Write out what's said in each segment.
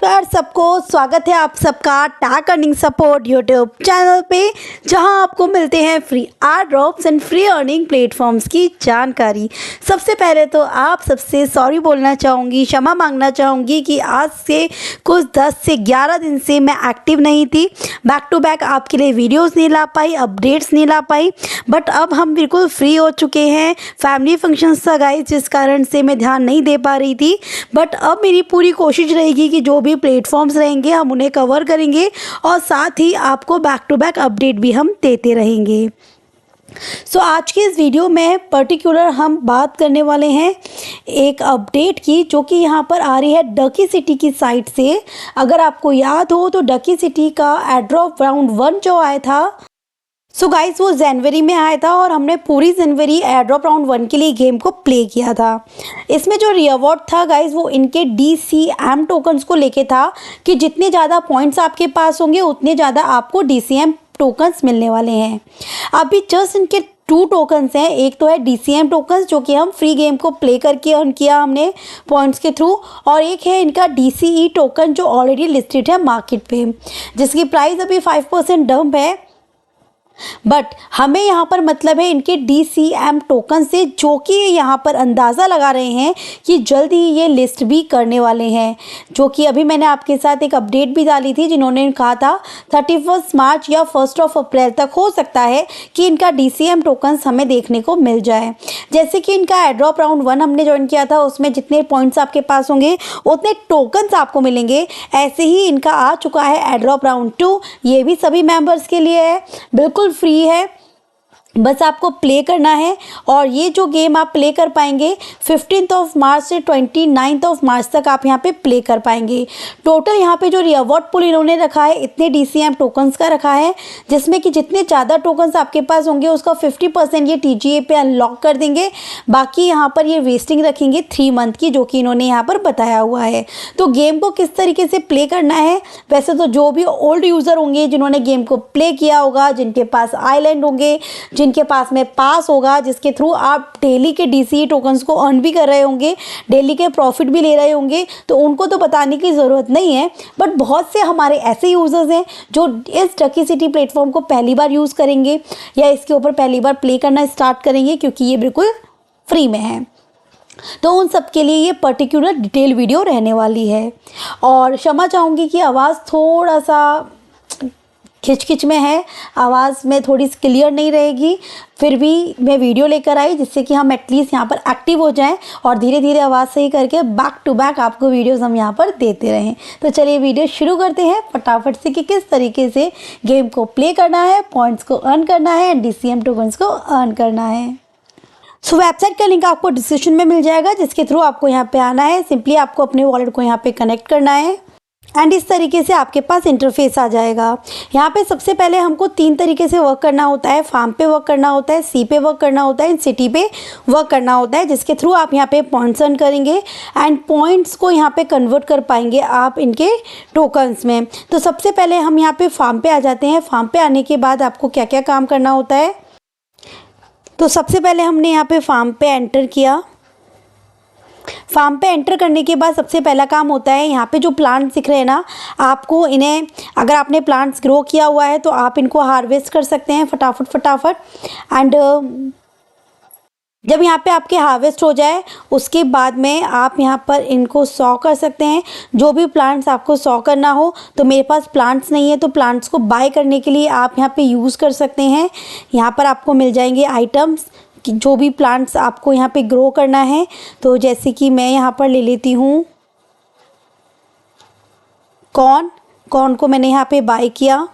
नमस्कार सबको, स्वागत है आप सबका tag earning support YouTube channel पे, जहां आपको मिलते हैं free air drops and free earning platforms की जानकारी। सबसे पहले तो आप सबसे सॉरी बोलना चाहूँगी, क्षमा मांगना चाहूँगी कि आज से कुछ 10 से 11 दिन से मैं एक्टिव नहीं थी, बैक टू बैक आपके लिए वीडियोज़ नहीं ला पाई, अपडेट्स नहीं ला पाई। बट अब हम बिल्कुल फ्री हो चुके हैं। फैमिली फंक्शंस था गाइस, जिस कारण से मैं ध्यान नहीं दे पा रही थी। बट अब मेरी पूरी कोशिश रहेगी कि जो भी प्लेटफॉर्म्स रहेंगे हम उन्हें कवर करेंगे और साथ ही आपको बैक टू बैक अपडेट भी हम देते रहेंगे। सो आज के इस वीडियो में पर्टिकुलर हम बात करने वाले हैं एक अपडेट की, जो कि यहाँ पर आ रही है डकी सिटी की साइट से। अगर आपको याद हो तो डकी सिटी का एड्रॉप राउंड 1 जो आया था, सो गाइस वो जनवरी में आया था और हमने पूरी जनवरी एयरड्रॉप राउंड 1 के लिए गेम को प्ले किया था। इसमें जो रिवॉर्ड था गाइस वो इनके DCM टोकन्स को लेके था कि जितने ज़्यादा पॉइंट्स आपके पास होंगे उतने ज़्यादा आपको DCM टोकन्स मिलने वाले हैं। अभी जस्ट इनके 2 टोकन्स हैं। एक तो है DCM टोकन्स जो कि हम फ्री गेम को प्ले करके अर्न किया हमने पॉइंट्स के थ्रू, और एक है इनका DCE टोकन जो ऑलरेडी लिस्टेड है मार्केट पे, जिसकी प्राइस अभी 5% डंप है। बट हमें यहाँ पर मतलब है इनके DCM टोकन से, जो कि यहाँ पर अंदाज़ा लगा रहे हैं कि जल्द ही ये लिस्ट भी करने वाले हैं। जो कि अभी मैंने आपके साथ एक अपडेट भी डाली थी, जिन्होंने कहा था 31 मार्च या 1 अप्रैल तक हो सकता है कि इनका DCM टोकन्स हमें देखने को मिल जाए। जैसे कि इनका एड्रॉप राउंड 1 हमने ज्वाइन किया था, उसमें जितने पॉइंट्स आपके पास होंगे उतने टोकन्स आपको मिलेंगे। ऐसे ही इनका आ चुका है एड्रॉप राउंड 2, ये भी सभी मेंबर्स के लिए है, बिल्कुल फ्री है, बस आपको प्ले करना है। और ये जो गेम आप प्ले कर पाएंगे 15 मार्च से 29 मार्च तक आप यहाँ पे प्ले कर पाएंगे। टोटल यहाँ पे जो रिवॉर्ड पूल इन्होंने रखा है इतने DCM टोकन्स का रखा है, जिसमें कि जितने ज़्यादा टोकन्स आपके पास होंगे उसका 50% ये TGA पे अनलॉक कर देंगे। बाकी यहाँ पर ये वेस्टिंग रखेंगे 3 मंथ की, जो कि इन्होंने यहाँ पर बताया हुआ है। तो गेम को किस तरीके से प्ले करना है, वैसे तो जो भी ओल्ड यूज़र होंगे जिन्होंने गेम को प्ले किया होगा, जिनके पास आइलैंड होंगे, जिनके पास में पास होगा, जिसके थ्रू आप डेली के DCE टोकन्स को अर्न भी कर रहे होंगे, डेली के प्रॉफिट भी ले रहे होंगे, तो उनको तो बताने की ज़रूरत नहीं है। बट बहुत से हमारे ऐसे यूज़र्स हैं जो इस डकी सिटी प्लेटफॉर्म को पहली बार यूज़ करेंगे या इसके ऊपर पहली बार प्ले करना स्टार्ट करेंगे, क्योंकि ये बिल्कुल फ्री में है। तो उन सब के लिए ये पर्टिकुलर डिटेल वीडियो रहने वाली है। और क्षमा चाहूँगी कि आवाज़ थोड़ा सा खिचखिच में है, आवाज़ में थोड़ी सी क्लियर नहीं रहेगी, फिर भी मैं वीडियो लेकर आई जिससे कि हम एटलीस्ट यहाँ पर एक्टिव हो जाएं और धीरे धीरे आवाज़ सही करके बैक टू बैक आपको वीडियोस हम यहाँ पर देते रहें। तो चलिए वीडियो शुरू करते हैं फटाफट से कि किस तरीके से गेम को प्ले करना है, पॉइंट्स को अर्न करना है, DCM टोकन्स को अर्न करना है। सो वेबसाइट का लिंक आपको डिस्क्रिप्शन में मिल जाएगा, जिसके थ्रू आपको यहाँ पे आना है। सिंपली आपको अपने वॉलेट को यहाँ पे कनेक्ट करना है एंड इस तरीके से आपके पास इंटरफेस आ जाएगा। यहाँ पे सबसे पहले हमको 3 तरीके से वर्क करना होता है। फार्म पे वर्क करना होता है, सी पे वर्क करना होता है एंड सिटी पे वर्क करना होता है, जिसके थ्रू आप यहाँ पे पॉइंट्स अर्न करेंगे एंड पॉइंट्स को यहाँ पे कन्वर्ट कर पाएंगे आप इनके टोकन्स में। तो सबसे पहले हम यहाँ पे फार्म पे आ जाते हैं। फार्म पे आने के बाद आपको क्या क्या काम करना होता है, तो सबसे पहले हमने यहाँ पे फार्म पे एंटर किया। फार्म पे एंटर करने के बाद सबसे पहला काम होता है, यहाँ पे जो प्लांट्स दिख रहे हैं ना, आपको इन्हें, अगर आपने प्लांट्स ग्रो किया हुआ है तो आप इनको हार्वेस्ट कर सकते हैं फटाफट एंड जब यहाँ पे आपके हार्वेस्ट हो जाए उसके बाद में आप यहाँ पर इनको सॉ कर सकते हैं। जो भी प्लांट्स आपको सॉ करना हो, तो मेरे पास प्लांट्स नहीं है तो प्लांट्स को बाय करने के लिए आप यहाँ पे यूज़ कर सकते हैं। यहाँ पर आपको मिल जाएंगे आइटम्स कि जो भी प्लांट्स आपको यहाँ पे ग्रो करना है। तो जैसे कि मैं यहाँ पर ले लेती हूँ कॉर्न को मैंने यहाँ पे बाय किया।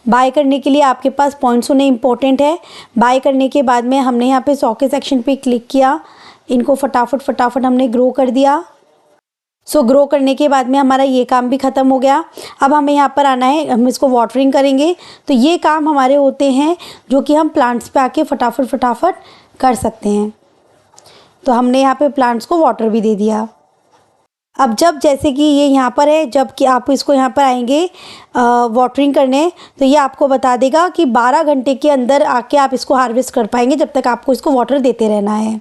बाय करने के लिए आपके पास पॉइंट्स होने इम्पोर्टेंट है। बाय करने के बाद में हमने यहाँ पे सॉ के सेक्शन पे क्लिक किया, इनको फटाफट हमने ग्रो कर दिया। सो ग्रो करने के बाद में हमारा ये काम भी ख़त्म हो गया। अब हमें यहाँ पर आना है, हम इसको वाटरिंग करेंगे। तो ये काम हमारे होते हैं जो कि हम प्लांट्स पे आके फटाफट कर सकते हैं। तो हमने यहाँ पे प्लांट्स को वाटर भी दे दिया। अब जब जैसे कि ये यहाँ पर है, जब कि आप इसको यहाँ पर आएंगे वाटरिंग करने, तो ये आपको बता देगा कि 12 घंटे के अंदर आके आप इसको हार्वेस्ट कर पाएंगे, जब तक आपको इसको वाटर देते रहना है।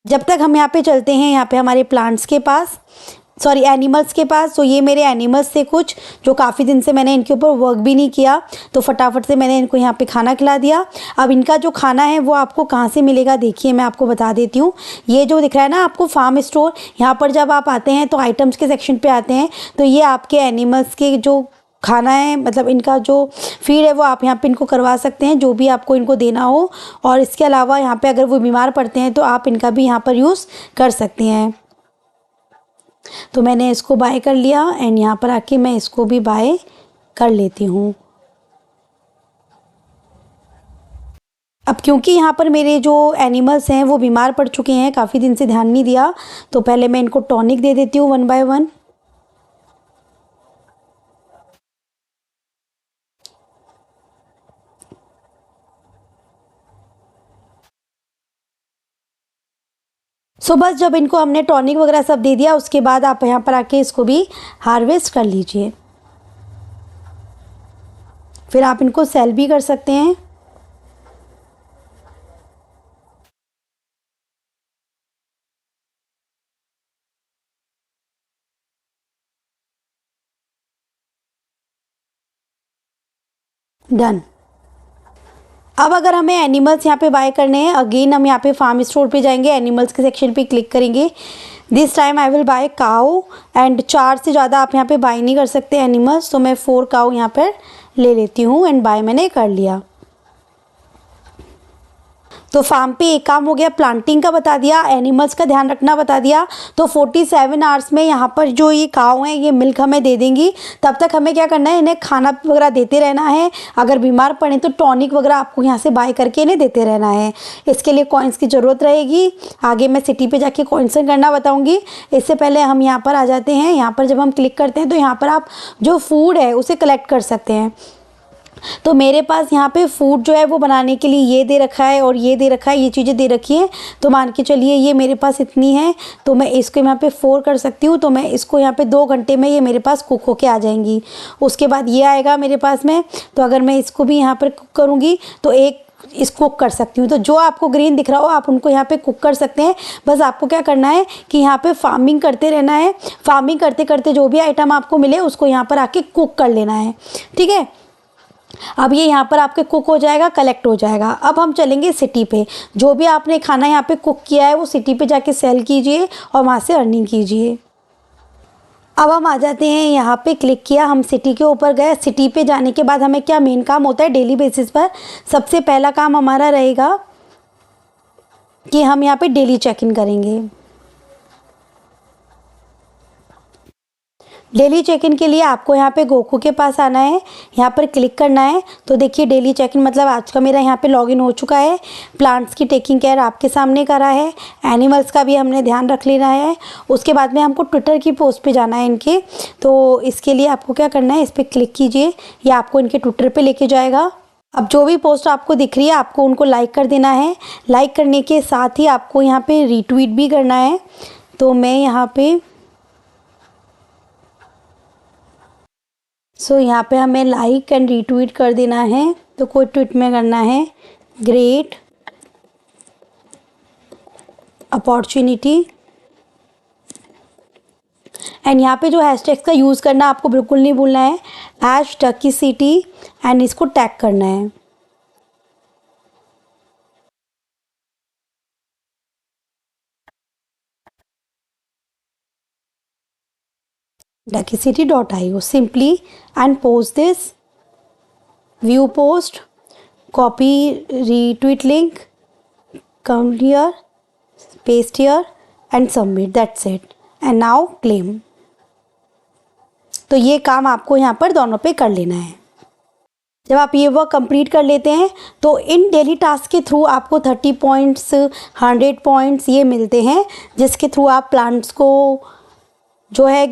जब तक हम यहाँ पे चलते हैं यहाँ पे हमारे प्लांट्स के पास, सॉरी एनिमल्स के पास। तो ये मेरे एनिमल्स थे कुछ जो काफ़ी दिन से मैंने इनके ऊपर वर्क भी नहीं किया, तो फटाफट से मैंने इनको यहाँ पे खाना खिला दिया। अब इनका जो खाना है वो आपको कहाँ से मिलेगा, देखिए मैं आपको बता देती हूँ। ये जो दिख रहा है ना आपको फार्म स्टोर, यहाँ पर जब आप आते हैं तो आइटम्स के सेक्शन पे आते हैं, तो ये आपके एनिमल्स के जो खाना है, मतलब इनका जो फीड है वो आप यहाँ पे इनको करवा सकते हैं, जो भी आपको इनको देना हो। और इसके अलावा यहाँ पे अगर वो बीमार पड़ते हैं तो आप इनका भी यहाँ पर यूज़ कर सकते हैं। तो मैंने इसको बाय कर लिया एंड यहाँ पर आके मैं इसको भी बाय कर लेती हूँ। अब क्योंकि यहाँ पर मेरे जो एनिमल्स हैं वो बीमार पड़ चुके हैं, काफ़ी दिन से ध्यान नहीं दिया, तो पहले मैं इनको टॉनिक दे देती हूँ 1 बाय 1। सो बस जब इनको हमने टॉनिक वगैरह सब दे दिया, उसके बाद आप यहाँ पर आके इसको भी हार्वेस्ट कर लीजिए। फिर आप इनको सेल भी कर सकते हैं। डन। अब अगर हमें एनिमल्स यहाँ पे बाय करने हैं, अगेन हम यहाँ पे फार्म स्टोर पे जाएंगे, एनिमल्स के सेक्शन पे क्लिक करेंगे। This time I will buy cow and 4 से ज़्यादा आप यहाँ पे बाय नहीं कर सकते एनिमल्स, तो मैं 4 काऊ यहाँ पर ले लेती हूँ एंड बाय मैंने कर लिया। तो फार्म पे एक काम हो गया, प्लांटिंग का बता दिया, एनिमल्स का ध्यान रखना बता दिया। तो 47 आवर्स में यहाँ पर जो ये काऊ हैं ये मिल्क हमें दे देंगी। तब तक हमें क्या करना है, इन्हें खाना वगैरह देते रहना है। अगर बीमार पड़े तो टॉनिक वगैरह आपको यहाँ से बाय करके इन्हें देते रहना है। इसके लिए कॉइन्स की ज़रूरत रहेगी, आगे मैं सिटी पे जाके कॉइन्स करना बताऊँगी। इससे पहले हम यहाँ पर आ जाते हैं। यहाँ पर जब हम क्लिक करते हैं तो यहाँ पर आप जो फूड है उसे कलेक्ट कर सकते हैं। तो मेरे पास यहाँ पे फूड जो है वो बनाने के लिए ये दे रखा है और ये दे रखा है, ये चीज़ें दे रखी हैं। तो मान के चलिए ये मेरे पास इतनी है, तो मैं इसको यहाँ पे 4 कर सकती हूँ। तो मैं इसको यहाँ पे 2 घंटे में ये मेरे पास कुक होके आ जाएंगी। उसके बाद ये आएगा मेरे पास में, तो अगर मैं इसको भी यहाँ पर कुक करूँगी तो एक इसको कुक कर सकती हूँ। तो जो आपको ग्रीन दिख रहा हो आप उनको यहाँ पे कुक कर सकते हैं। बस आपको क्या करना है कि यहाँ पे फार्मिंग करते रहना है। फार्मिंग करते करते जो भी आइटम आपको मिले उसको यहाँ पर आके कुक कर लेना है, ठीक है। अब ये यहाँ पर आपके कुक हो जाएगा, कलेक्ट हो जाएगा। अब हम चलेंगे सिटी पे। जो भी आपने खाना यहाँ पे कुक किया है वो सिटी पे जाके सेल कीजिए और वहाँ से अर्निंग कीजिए। अब हम आ जाते हैं, यहाँ पे क्लिक किया, हम सिटी के ऊपर गए। सिटी पे जाने के बाद हमें क्या मेन काम होता है डेली बेसिस पर, सबसे पहला काम हमारा रहेगा कि हम यहाँ पे डेली चेक इन करेंगे। डेली चेक इन के लिए आपको यहाँ पे गोकू के पास आना है, यहाँ पर क्लिक करना है। तो देखिए डेली चेक इन मतलब आज का मेरा यहाँ पे लॉगिन हो चुका है। प्लांट्स की टेकिंग केयर आपके सामने करा है, एनिमल्स का भी हमने ध्यान रख लेना है। उसके बाद में हमको ट्विटर की पोस्ट पे जाना है इनके। तो इसके लिए आपको क्या करना है, इस पर क्लिक कीजिए, ये आपको इनके ट्विटर पर लेके जाएगा। अब जो भी पोस्ट आपको दिख रही है आपको उनको लाइक कर देना है। लाइक करने के साथ ही आपको यहाँ पर रीट्वीट भी करना है। तो मैं यहाँ पर यहाँ पे हमें लाइक एंड रीट्वीट कर देना है। तो कोई ट्वीट में करना है ग्रेट अपॉर्चुनिटी एंड यहाँ पे जो हैशटैग्स का यूज़ करना आपको बिल्कुल नहीं भूलना है, #टकीसिटी एंड इसको टैग करना है। Duckicity.io simply and post this, view post, copy retweet link, come here, paste here and submit, that's it and now claim। तो ये काम आपको यहाँ पर दोनों पे कर लेना है। जब आप ये वर्क कंप्लीट कर लेते हैं तो इन डेली टास्क के थ्रू आपको 30 पॉइंट्स 100 पॉइंट्स ये मिलते हैं, जिसके थ्रू आप प्लांट्स को जो है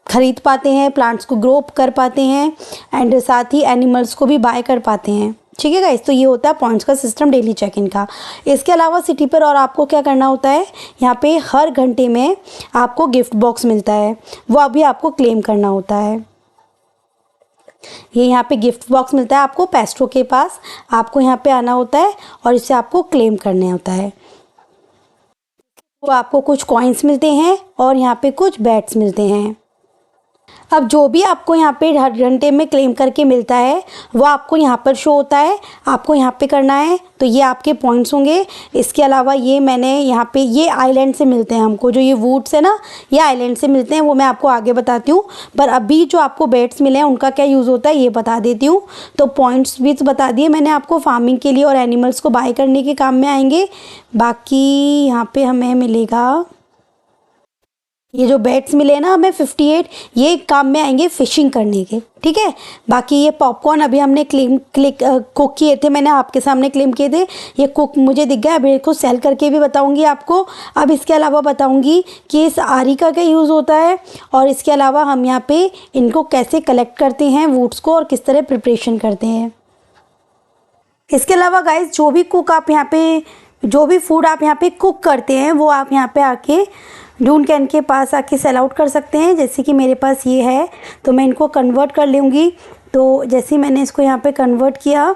खरीद पाते हैं, प्लांट्स को ग्रो कर पाते हैं एंड साथ ही एनिमल्स को भी बाय कर पाते हैं, ठीक है गाइस। तो ये होता है पॉइंट्स का सिस्टम डेली चेक इन का। इसके अलावा सिटी पर और आपको क्या करना होता है, यहाँ पे हर घंटे में आपको गिफ्ट बॉक्स मिलता है, वो अभी आपको क्लेम करना होता है। ये यहाँ पे गिफ्ट बॉक्स मिलता है आपको पेस्ट्रो के पास, आपको यहाँ पे आना होता है और इसे आपको क्लेम करना होता है। तो आपको कुछ कॉइन्स मिलते हैं और यहाँ पे कुछ बैट्स मिलते हैं। अब जो भी आपको यहाँ पे हर घंटे में क्लेम करके मिलता है वो आपको यहाँ पर शो होता है, आपको यहाँ पे करना है। तो ये आपके पॉइंट्स होंगे। इसके अलावा ये मैंने यहाँ पे ये आइलैंड से मिलते हैं हमको, जो ये वुड्स है ना ये आइलैंड से मिलते हैं, वो मैं आपको आगे बताती हूँ। पर अभी जो आपको बेट्स मिले हैं उनका क्या यूज़ होता है ये बता देती हूँ। तो पॉइंट्स भी तो बता दिए मैंने आपको, फार्मिंग के लिए और एनिमल्स को बाय करने के काम में आएंगे। बाकी यहाँ पर हमें मिलेगा ये जो बैट्स मिले ना हमें 58, ये काम में आएंगे फिशिंग करने के, ठीक है। बाकी ये पॉपकॉर्न अभी हमने कुक किए थे, मैंने आपके सामने क्लेम किए थे, ये कुक मुझे दिख गया। अभी इसको सेल करके भी बताऊंगी आपको। अब इसके अलावा बताऊंगी कि इस आरी का क्या यूज़ होता है, और इसके अलावा हम यहाँ पे इनको कैसे कलेक्ट करते हैं वुड्स को, और किस तरह प्रिपरेशन करते हैं। इसके अलावा गाइज जो भी फूड आप यहाँ पे कुक करते हैं वो आप यहाँ पे आके डून कैन के पास आके सेल आउट कर सकते हैं। जैसे कि मेरे पास ये है तो मैं इनको कन्वर्ट कर लूँगी। तो जैसे मैंने इसको यहाँ पे कन्वर्ट किया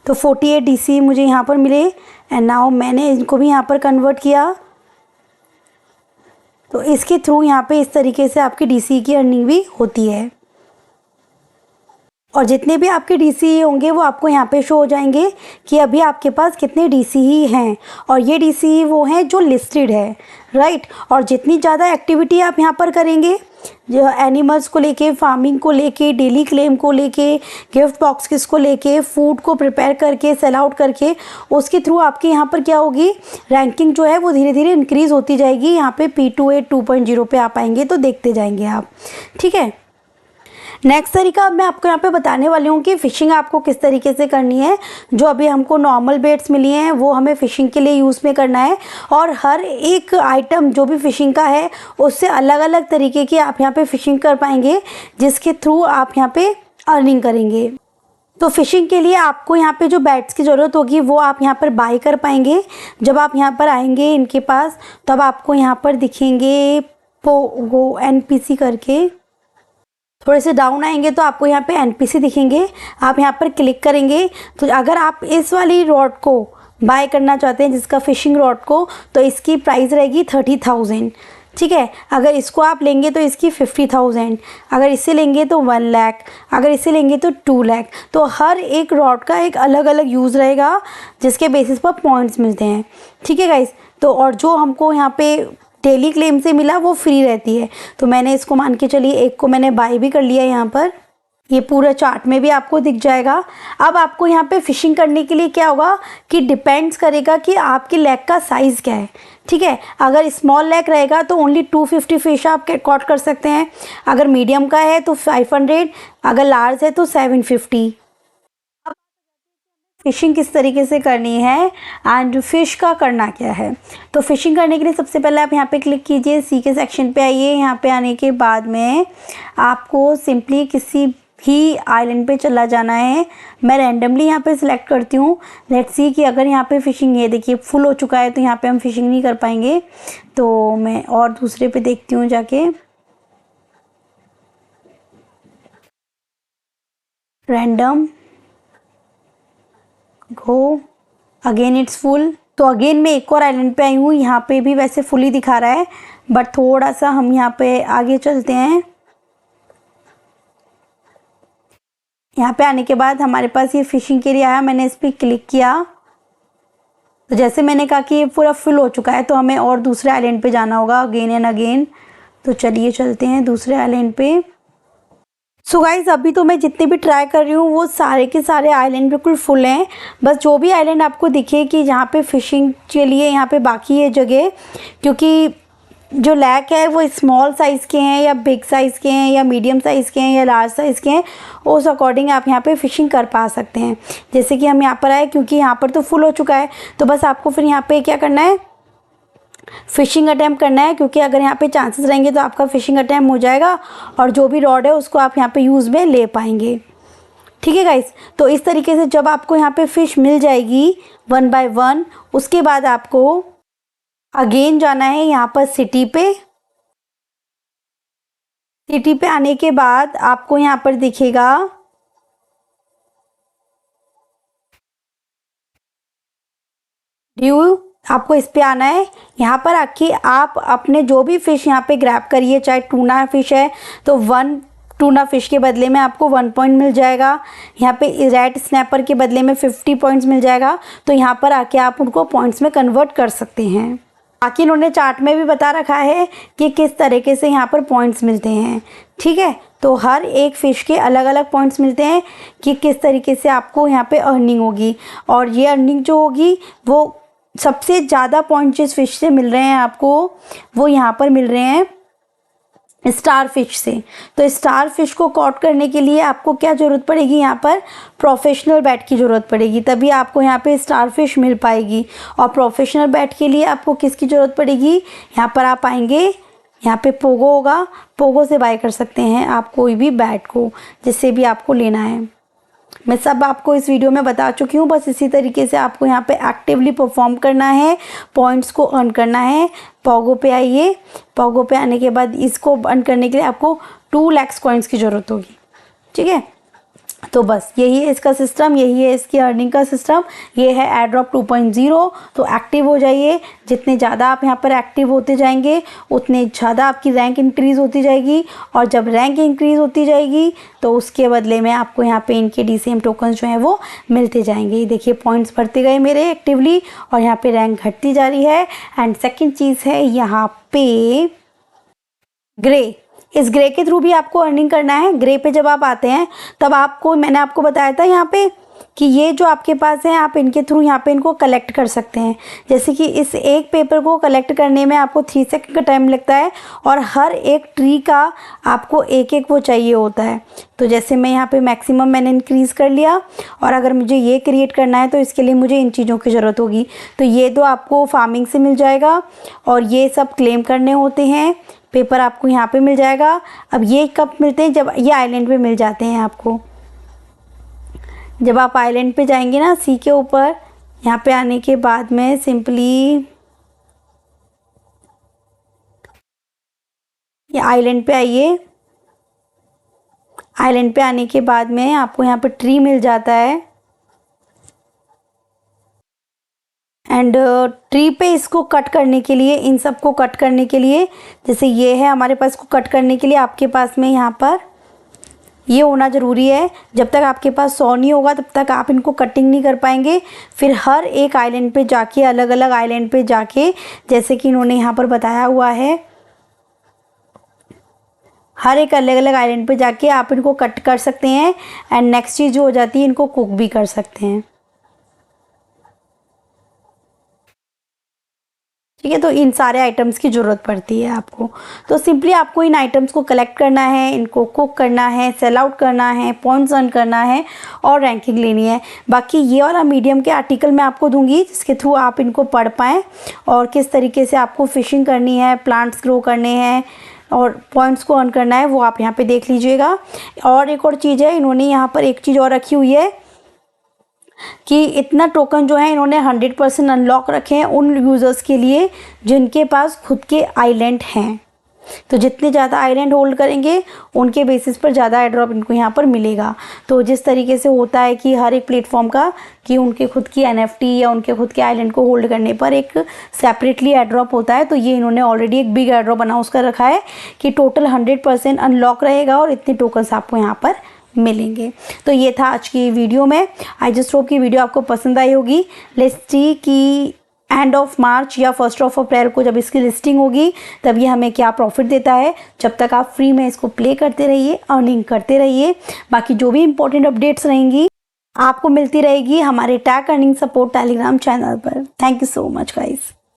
तो 48 DC मुझे यहाँ पर मिले। एंड नाउ मैंने इनको भी यहाँ पर कन्वर्ट किया, तो इसके थ्रू यहाँ पे इस तरीके से आपकी DC की अर्निंग भी होती है। और जितने भी आपके डीसी होंगे वो आपको यहाँ पे शो हो जाएंगे कि अभी आपके पास कितने डीसी ही हैं, और ये डीसी वो हैं जो लिस्टेड है, राइट। और जितनी ज़्यादा एक्टिविटी आप यहाँ पर करेंगे, जो एनिमल्स को लेके, फार्मिंग को लेके, डेली क्लेम को लेके, गिफ्ट बॉक्सेस को लेके, फूड को प्रिपेयर करके, सेल आउट करके, उसके थ्रू आपके यहाँ पर क्या होगी, रैंकिंग जो है वो धीरे धीरे इंक्रीज़ होती जाएगी। यहाँ पे P2A 2.0 पे आप आएंगे तो देखते जाएंगे आप, ठीक है। नेक्स्ट तरीका अब मैं आपको यहाँ पे बताने वाली हूँ कि फ़िशिंग आपको किस तरीके से करनी है। जो अभी हमको नॉर्मल बेट्स मिली हैं वो हमें फ़िशिंग के लिए यूज़ में करना है, और हर एक आइटम जो भी फ़िशिंग का है उससे अलग अलग तरीके की आप यहाँ पे फ़िशिंग कर पाएंगे, जिसके थ्रू आप यहाँ पे अर्निंग करेंगे। तो फ़िशिंग के लिए आपको यहाँ पे जो बैट्स की ज़रूरत होगी वो आप यहाँ पर बाय कर पाएंगे। जब आप यहाँ पर आएंगे इनके पास तब आपको यहाँ पर दिखेंगे पोगो NPC करके, थोड़े से डाउन आएंगे तो आपको यहाँ पे NPC दिखेंगे। आप यहाँ पर क्लिक करेंगे तो अगर आप इस वाली रॉड को बाय करना चाहते हैं, जिसका फ़िशिंग रॉड को, तो इसकी प्राइस रहेगी 30,000, ठीक है। अगर इसको आप लेंगे तो इसकी 50,000, अगर इसे लेंगे तो 1 लाख, अगर इसे लेंगे तो 2 लाख। तो हर एक रॉड का एक अलग अलग यूज़ रहेगा जिसके बेसिस पर पॉइंट्स मिलते हैं, ठीक है गाइस। तो और जो हमको यहाँ पे डेली क्लेम से मिला वो फ्री रहती है। तो मैंने इसको मान के चलिए एक को मैंने बाय भी कर लिया। यहाँ पर ये पूरा चार्ट में भी आपको दिख जाएगा। अब आपको यहाँ पे फ़िशिंग करने के लिए क्या होगा कि डिपेंड्स करेगा कि आपके लेग का साइज़ क्या है, ठीक है। अगर स्मॉल लेग रहेगा तो ओनली 250 फिश आप कॉट कर सकते हैं, अगर मीडियम का है तो 500, अगर लार्ज है तो 750। फ़िशिंग किस तरीके से करनी है एंड फिश का करना क्या है। तो फ़िशिंग करने के लिए सबसे पहले आप यहाँ पे क्लिक कीजिए, सी के सेक्शन पे आइए। यहाँ पे आने के बाद में आपको सिंपली किसी भी आइलैंड पे चला जाना है। मैं रैंडमली यहाँ पे सिलेक्ट करती हूँ। लेट्स सी कि अगर यहाँ पे फ़िशिंग, ये देखिए फुल हो चुका है तो यहाँ पे हम फ़िशिंग नहीं कर पाएंगे, तो मैं और दूसरे पे देखती हूँ जाके। Random go, again it's full. तो अगेन मैं एक और आइलैंड पे आई हूँ, यहाँ पे भी वैसे फुल ही दिखा रहा है, बट थोड़ा सा हम यहाँ पे आगे चलते हैं। यहाँ पे आने के बाद हमारे पास ये फ़िशिंग के लिए आया, मैंने इस पर क्लिक किया तो जैसे मैंने कहा कि ये पूरा फुल हो चुका है तो हमें और दूसरे आइलैंड पे जाना होगा अगेन एंड अगेन। तो चलिए चलते हैं दूसरे आइलैंड पे। सो गाइज़ अभी तो मैं जितने भी ट्राई कर रही हूँ वो सारे के सारे आइलैंड बिल्कुल फुल हैं। बस जो भी आइलैंड आपको दिखे कि जहाँ पे फ़िशिंग के लिए यहाँ पे बाकी है जगह, क्योंकि जो लैक है वो स्मॉल साइज़ के हैं या बिग साइज़ के हैं या मीडियम साइज़ के हैं या लार्ज साइज़ के हैं, उस अकॉर्डिंग आप यहाँ पे फ़िशिंग कर पा सकते हैं। जैसे कि हम यहाँ पर आए, क्योंकि यहाँ पर तो फुल हो चुका है तो बस आपको फिर यहाँ पर क्या करना है, फ़िशिंग अटैम्प्ट करना है। क्योंकि अगर यहाँ पे चांसेस रहेंगे तो आपका फ़िशिंग अटैम्प्ट हो जाएगा और जो भी रॉड है उसको आप यहाँ पे यूज़ में ले पाएंगे, ठीक है गाइस। तो इस तरीके से जब आपको यहाँ पे फ़िश मिल जाएगी 1 बाय 1, उसके बाद आपको अगेन जाना है यहाँ पर सिटी पे। सिटी पे आने के बाद आपको यहाँ पर दिखेगा ड्यू आपको इस पे आना है। यहाँ पर आके आप अपने जो भी फ़िश यहाँ पे ग्रैब करिए, चाहे टूना फ़िश है तो 1 टूना फ़िश के बदले में आपको 1 पॉइंट मिल जाएगा। यहाँ पे रेड स्नैपर के बदले में 50 पॉइंट्स मिल जाएगा। तो यहाँ पर आके आप उनको पॉइंट्स में कन्वर्ट कर सकते हैं। बाकी इन्होंने चार्ट में भी बता रखा है कि किस तरीके से यहाँ पर पॉइंट्स मिलते हैं, ठीक है। तो हर एक फ़िश के अलग अलग पॉइंट्स मिलते हैं कि किस तरीके से आपको यहाँ पे अर्निंग होगी। और ये अर्निंग जो होगी वो सबसे ज़्यादा पॉइंट जिस फ़िश से मिल रहे हैं आपको, वो यहाँ पर मिल रहे हैं स्टार फिश से। तो स्टार फिश को कॉट करने के लिए आपको क्या ज़रूरत पड़ेगी, यहाँ पर प्रोफेशनल बैट की ज़रूरत पड़ेगी, तभी आपको यहाँ पे स्टार फिश मिल पाएगी। और प्रोफेशनल बैट के लिए आपको किसकी ज़रूरत पड़ेगी, यहाँ पर आप आएंगे, यहाँ पे पोगो होगा, पोगो से बाय कर सकते हैं आप कोई भी बैट को जिससे भी आपको लेना है। मैं सब आपको इस वीडियो में बता चुकी हूँ। बस इसी तरीके से आपको यहाँ पे एक्टिवली परफॉर्म करना है, पॉइंट्स को अर्न करना है। पोगो पे आइए, पोगो पे आने के बाद इसको अर्न करने के लिए आपको 2 लाख कॉइन्स की ज़रूरत होगी, ठीक है। तो बस यही है इसका सिस्टम, यही है इसकी अर्निंग का सिस्टम। ये है एयरड्रॉप 2.0। तो एक्टिव हो जाइए। जितने ज़्यादा आप यहाँ पर एक्टिव होते जाएंगे उतने ज़्यादा आपकी रैंक इंक्रीज़ होती जाएगी। और जब रैंक इंक्रीज़ होती जाएगी तो उसके बदले में आपको यहाँ पे इनके DCM टोकन्स जो हैं वो मिलते जाएंगे। देखिए पॉइंट्स बढ़ते गए मेरे एक्टिवली और यहाँ पर रैंक घटती जा रही है। एंड सेकेंड चीज़ है यहाँ पे ग्रे। इस ग्रे के थ्रू भी आपको अर्निंग करना है। ग्रे पे जब आप आते हैं तब आपको, मैंने आपको बताया था यहाँ पे कि ये जो आपके पास है आप इनके थ्रू यहाँ पे इनको कलेक्ट कर सकते हैं। जैसे कि इस एक पेपर को कलेक्ट करने में आपको 3 सेकंड का टाइम लगता है और हर एक ट्री का आपको एक एक वो चाहिए होता है। तो जैसे मैं यहाँ पे मैक्सिमम मैंने इंक्रीज़ कर लिया और अगर मुझे ये क्रिएट करना है तो इसके लिए मुझे इन चीज़ों की ज़रूरत होगी। तो ये तो आपको फार्मिंग से मिल जाएगा और ये सब क्लेम करने होते हैं। पेपर आपको यहाँ पे मिल जाएगा। अब ये कब मिलते हैं, जब ये आइलैंड पे मिल जाते हैं आपको। जब आप आइलैंड पे जाएंगे ना सी के ऊपर, यहाँ पे आने के बाद में सिंपली ये आइलैंड पे आइए। आइलैंड पे आने के बाद में आपको यहाँ पे ट्री मिल जाता है एंड ट्री पे इसको कट करने के लिए, इन सब को कट करने के लिए, जैसे ये है हमारे पास, को कट करने के लिए आपके पास में यहाँ पर ये होना ज़रूरी है। जब तक आपके पास 100 नहीं होगा तब तक आप इनको कटिंग नहीं कर पाएंगे। फिर हर एक आइलैंड पे जाके, अलग अलग आइलैंड पे जाके, जैसे कि इन्होंने यहाँ पर बताया हुआ है, हर एक अलग अलग आइलैंड पे जाके आप इनको कट कर सकते हैं। एंड नेक्स्ट चीज़ जो हो जाती है, इनको कुक भी कर सकते हैं, ठीक है। तो इन सारे आइटम्स की ज़रूरत पड़ती है आपको। तो सिंपली आपको इन आइटम्स को कलेक्ट करना है, इनको कुक करना है, सेल आउट करना है, पॉइंट्स अर्न करना है और रैंकिंग लेनी है। बाकी ये वाला मीडियम के आर्टिकल मैं आपको दूंगी जिसके थ्रू आप इनको पढ़ पाएँ और किस तरीके से आपको फ़िशिंग करनी है, प्लांट्स ग्रो करने हैं और पॉइंट्स को अर्न करना है, वो आप यहाँ पे देख लीजिएगा। और एक और चीज़ है, इन्होंने यहाँ पर एक चीज़ और रखी हुई है कि इतना टोकन जो है इन्होंने 100% अनलॉक रखे हैं उन यूज़र्स के लिए जिनके पास खुद के आइलैंड हैं। तो जितने ज़्यादा आइलैंड होल्ड करेंगे उनके बेसिस पर ज़्यादा एयरड्रॉप इनको यहाँ पर मिलेगा। तो जिस तरीके से होता है कि हर एक प्लेटफॉर्म का कि उनके खुद की NFT या उनके खुद के आइलैंड को होल्ड करने पर एक सेपरेटली एयरड्रॉप होता है, तो ये इन्होंने ऑलरेडी एक बिग एयरड्रॉप अनाउंस कर रखा है कि टोटल 100% अनलॉक रहेगा और इतने टोकन्स आपको यहाँ पर मिलेंगे। तो ये था आज की वीडियो में। आई जस्ट होप की वीडियो आपको पसंद आई होगी। लेट्स सी कि एंड ऑफ मार्च या 1 अप्रैल को जब इसकी लिस्टिंग होगी तब ये हमें क्या प्रॉफिट देता है। जब तक आप फ्री में इसको प्ले करते रहिए, अर्निंग करते रहिए। बाकी जो भी इंपॉर्टेंट अपडेट्स रहेंगी आपको मिलती रहेगी हमारे tag earning support Telegram channel पर। Thank you so much guys.